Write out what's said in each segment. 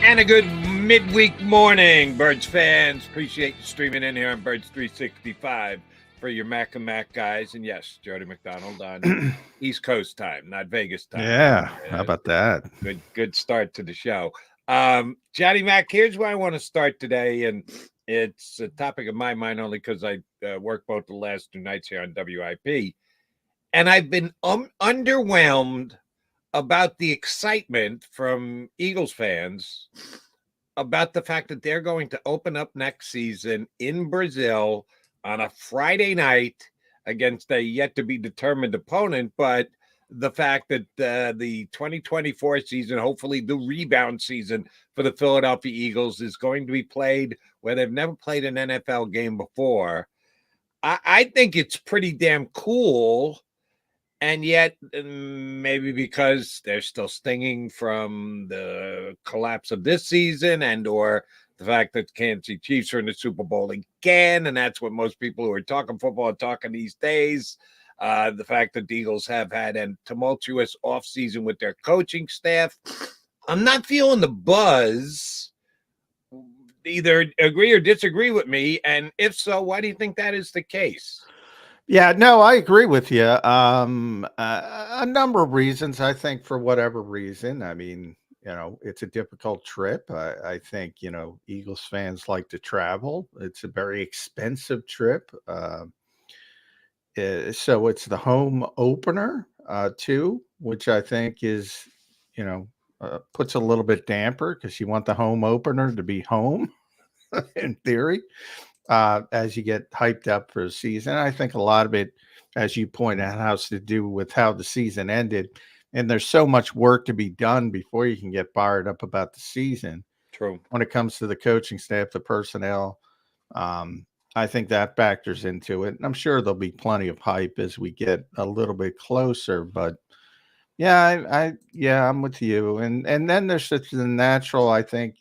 And a good midweek morning, Birds fans. Appreciate you streaming in here on Birds 365 for your Mac and Mac guys. And yes, Jody McDonald on East Coast time, not Vegas time. Yeah, how about that? Good start to the show. Johnny Mac, here's where I want to start today, and it's a topic of my mind only because I worked both the last 2 nights here on WIP, and I've been underwhelmed about the excitement from Eagles fans about the fact that they're going to open up next season in Brazil on a Friday night against a yet to be determined opponent, but the fact that the 2024 season, hopefully the rebound season for the Philadelphia Eagles, is going to be played where they've never played an NFL game before. I think it's pretty damn cool. And yet, maybe because they're still stinging from the collapse of this season and or the fact that the Kansas City Chiefs are in the Super Bowl again, and that's what most people who are talking football are talking these days. The fact that the Eagles have had a tumultuous offseason with their coaching staff. I'm not feeling the buzz. Either agree or disagree with me. And if so, why do you think that is the case? Yeah, no, I agree with you. A number of reasons. I think for whatever reason, I mean, it's a difficult trip. I think, Eagles fans like to travel. It's a very expensive trip. So it's the home opener, too, which I think is, puts a little bit damper because you want the home opener to be home in theory. As you get hyped up for the season. I think a lot of it, as you point out, has to do with how the season ended. And there's so much work to be done before you can get fired up about the season. True. When it comes to the coaching staff, the personnel, I think that factors into it. And I'm sure there'll be plenty of hype as we get a little bit closer. But yeah, I'm with you. And then there's such the natural, I think,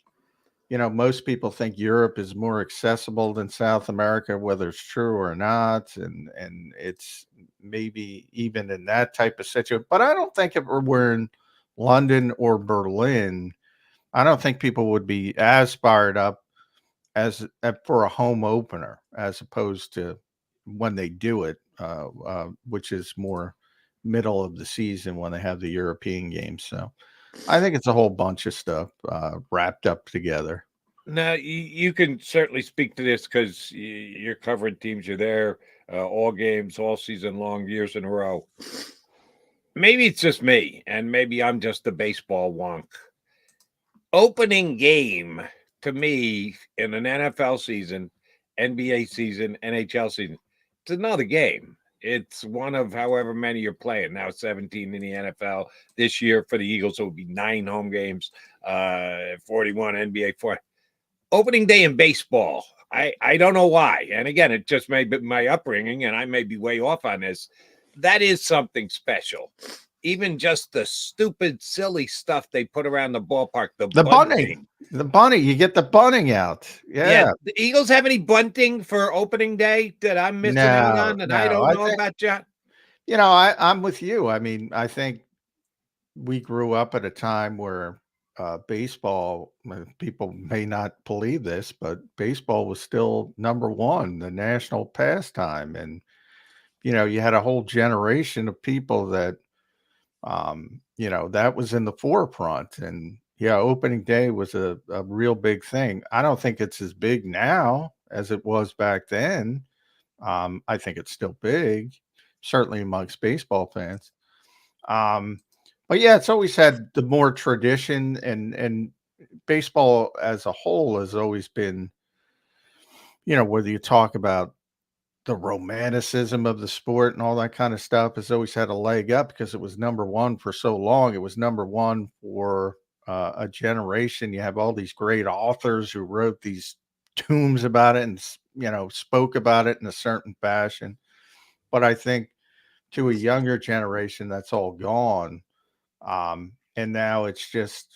most people think Europe is more accessible than South America, whether it's true or not. And it's maybe even in that type of situation. But I don't think if we're in London or Berlin, I don't think people would be as fired up as for a home opener as opposed to when they do it, which is more middle of the season when they have the European games. So I think it's a whole bunch of stuff wrapped up together. Now, you can certainly speak to this because you're covering teams. You're there all games, all season long, years in a row. Maybe it's just me, and maybe I'm just a baseball wonk. Opening game, to me, in an NFL season, NBA season, NHL season, it's another game. It's one of however many you're playing. Now 17 in the NFL. This year for the Eagles, it will be 9 home games, 41 NBA 4. Opening day in baseball. I don't know why. And again, it just may be my upbringing, and I may be way off on this. That is something special. Even just the stupid, silly stuff they put around the ballpark. The bunting. The bunny. You get the bunting out. Yeah. The Eagles have any bunting for opening day that I'm missing out on that I don't know about, John? I'm with you. I mean, I think we grew up at a time where baseball, people may not believe this, but baseball was still number one, the national pastime. And, you had a whole generation of people that, that was in the forefront. And yeah, opening day was a real big thing. I don't think it's as big now as it was back then. I think it's still big, certainly amongst baseball fans. But yeah, it's always had the more tradition, and baseball as a whole has always been, whether you talk about the romanticism of the sport and all that kind of stuff, has always had a leg up because it was number one for so long. It was number one for a generation. You have all these great authors who wrote these tomes about it and, spoke about it in a certain fashion. But I think to a younger generation, that's all gone. And now it's just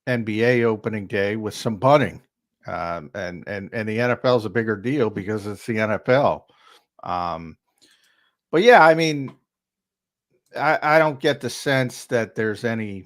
NBA opening day with some bunting. And the NFL is a bigger deal because it's the NFL. But yeah, I mean, I don't get the sense that there's any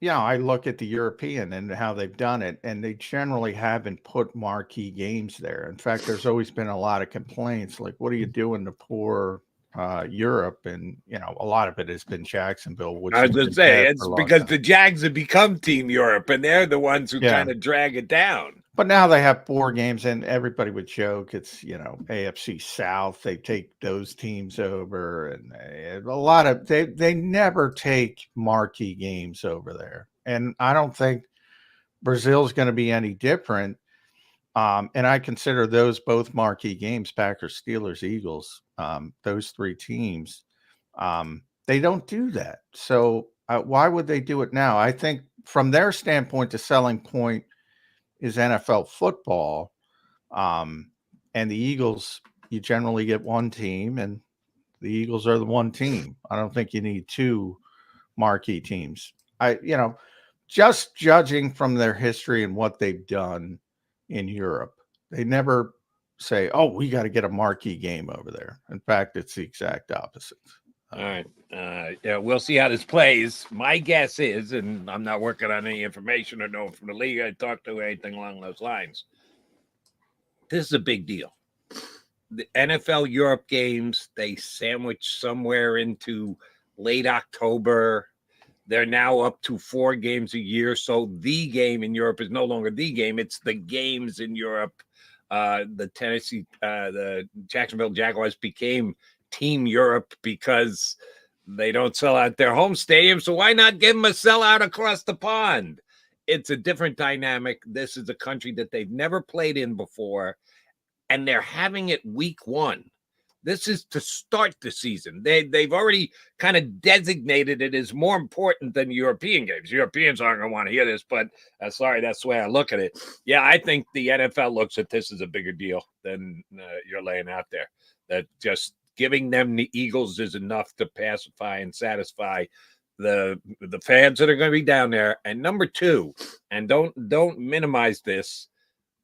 Yeah, I look at the European and how they've done it, and they generally haven't put marquee games there. In fact, there's always been a lot of complaints, like, "What are you doing to poor Europe?" And a lot of it has been Jacksonville, which I has was going to been say, bad for it's a long because time. the Jags have become Team Europe, and they're the ones who Yeah, kind of drag it down. but now they have 4 games, and everybody would joke it's AFC South. They take those teams over, and a lot of they never take marquee games over there, and I don't think Brazil's going to be any different. And I consider those both marquee games: Packers, Steelers, Eagles. Those 3 teams. They don't do that. So why would they do it now? I think from their standpoint, the selling point is NFL football. And the Eagles, you generally get one team, and the Eagles are the one team. I don't think you need 2 marquee teams. Just judging from their history and what they've done in Europe, they never say, "Oh, we got to get a marquee game over there." In fact, it's the exact opposite. All right. Yeah, we'll see how this plays. My guess is, and I'm not working on any information or know from the league I talked to anything along those lines. This is a big deal. The NFL Europe games, they sandwich somewhere into late October. They're now up to 4 games a year. So the game in Europe is no longer the game. It's the games in Europe. The Jacksonville Jaguars became Team Europe because they don't sell out their home stadium. So why not give them a sellout across the pond? It's a different dynamic. This is a country that they've never played in before, and they're having it week 1. This is to start the season. They've already kind of designated it as more important than European games. Europeans aren't going to want to hear this, but sorry, that's the way I look at it. Yeah, I think the NFL looks at this as a bigger deal than you're laying out there. That just giving them the Eagles is enough to pacify and satisfy the fans that are going to be down there. And number 2, and don't minimize this,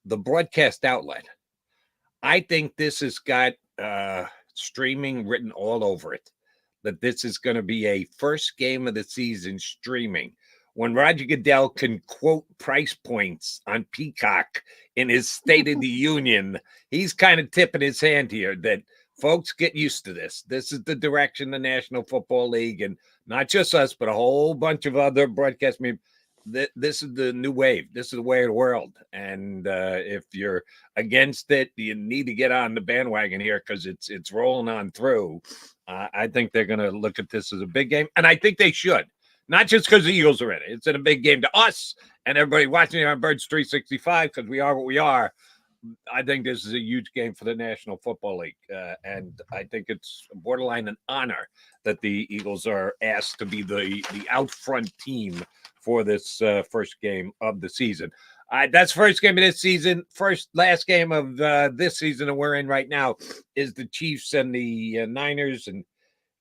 the broadcast outlet. I think this has got streaming written all over it, that this is going to be a first game of the season streaming. When Roger Goodell can quote price points on Peacock in his State of the Union, he's kind of tipping his hand here that folks get used to this. This is the direction the National Football League, and not just us, but a whole bunch of other broadcast media. This is the new wave. This is the way of the world. And if you're against it, you need to get on the bandwagon here because it's rolling on through. I think they're going to look at this as a big game, and I think they should. Not just because the Eagles are in it. It's in a big game to us and everybody watching it on Birds 365 because we are what we are. I think this is a huge game for the National Football League, and I think it's borderline an honor that the Eagles are asked to be the out front team for this first game of the season. That's first game of this season. Last game of this season that we're in right now is the Chiefs and the Niners. And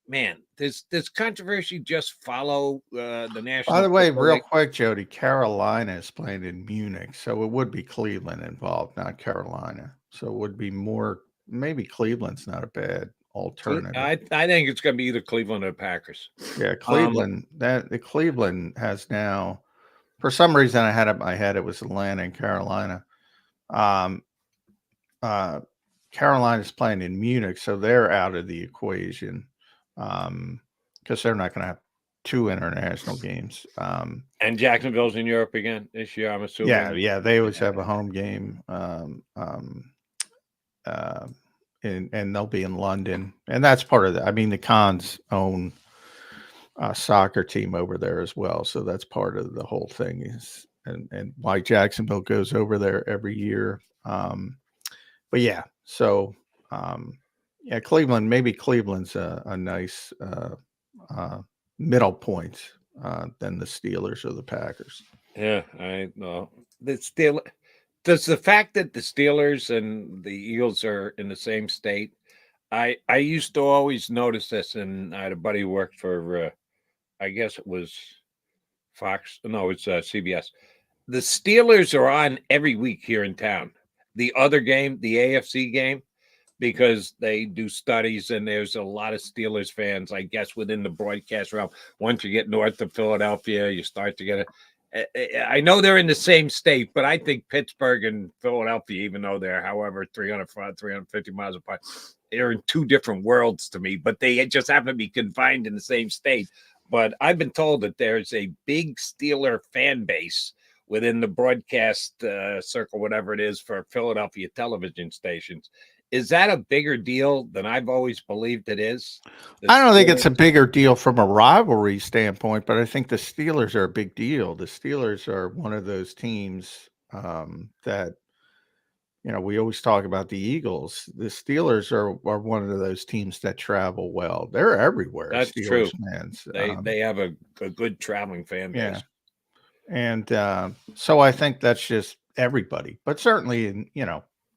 man, does controversy just follow the National By the way, Football real League? quick, Jody, Carolina is playing in Munich, so it would be Cleveland involved, not Carolina. So it would be more, maybe Cleveland's not a bad alternative. I think it's going to be either Cleveland or Packers. Yeah, Cleveland. The Cleveland has now, for some reason, I had it in my head it was Atlanta and Carolina. Um, Carolina's playing in Munich, so they're out of the equation because they're not going to have 2 international games. And Jacksonville's in Europe again this year, I'm assuming. Yeah, they always have a home game, and they'll be in London, and that's part of that. I mean, the Cons own a soccer team over there as well, so that's part of the whole thing is and why Jacksonville goes over there every year. But yeah, so yeah, Cleveland. Maybe Cleveland's a nice middle point than the Steelers or the Packers. Yeah, I know. Does the fact that the Steelers and the Eagles are in the same state, I used to always notice this, and I had a buddy who worked for, I guess it was Fox. No, it's CBS. The Steelers are on every week here in town. The other game, the AFC game, because they do studies, and there's a lot of Steelers fans, I guess, within the broadcast realm. Once you get north of Philadelphia, you start to get I know they're in the same state, but I think Pittsburgh and Philadelphia, even though they're however 350 miles apart, they're in two different worlds to me, but they just happen to be confined in the same state. But I've been told that there's a big Steeler fan base within the broadcast circle, whatever it is, for Philadelphia television stations. Is that a bigger deal than I've always believed it is? I don't think it's a bigger deal from a rivalry standpoint, but I think the Steelers are a big deal. The Steelers are one of those teams that, we always talk about the Eagles. The Steelers are one of those teams that travel well. They're everywhere. That's Steelers true. fans. They have a good traveling fan base. Yeah. And so I think that's just everybody, but certainly in,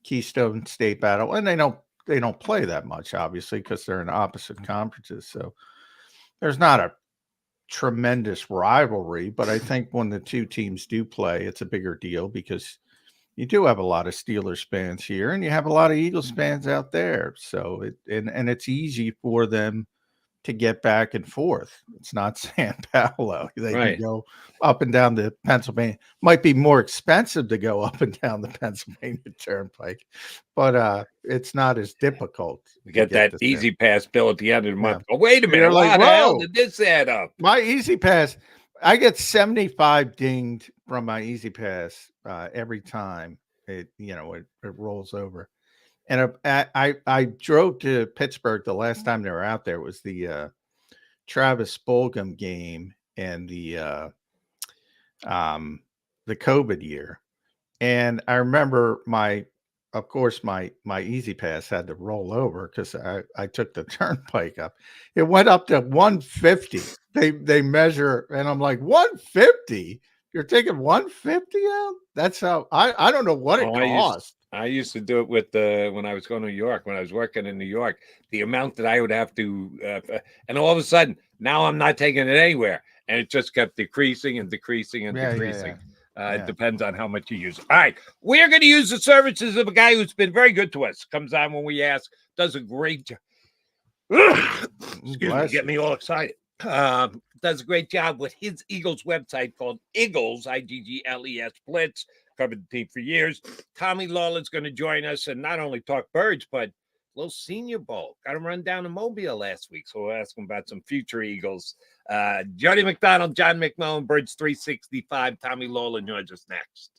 Keystone State Battle, and they don't play that much, obviously, because they're in opposite conferences. So there's not a tremendous rivalry, but I think when the two teams do play, it's a bigger deal because you do have a lot of Steelers fans here, and you have a lot of Eagles fans out there. So it's easy for them to get back and forth. It's not San Paulo. They can go up and down the Pennsylvania. Might be more expensive to go up and down the Pennsylvania Turnpike, but it's not as difficult. You get that easy pass bill at the end of the month. Oh, wait a minute. You're like, how the hell did this add up? My easy pass, I get 75 dinged from my easy pass every time it rolls over. And I drove to Pittsburgh the last time they were out there. It was the Travis Fulgham game and the COVID year. And I remember my Easy Pass had to roll over because I took the turnpike up. It went up to 150. They measure, and I'm like, 150? You're taking 150 out? That's how I don't know what it cost. I used to do it with when I was going to New York, when I was working in New York, the amount that I would have to, and all of a sudden, now I'm not taking it anywhere. And it just kept decreasing and decreasing and decreasing. It depends on how much you use. All right. We're going to use the services of a guy who's been very good to us. Comes on when we ask, does a great job. Excuse me, get me all excited. Does a great job with his Eagles website called Eagles, IGGLES Blitz. Covered the team for years. Tommy Lawler's going to join us and not only talk birds, but a little Senior Bowl. Got him run down to Mobile last week, so we'll ask him about some future Eagles. Jody McDonald, John McMullen, Birds 365. Tommy Lawler joins us next.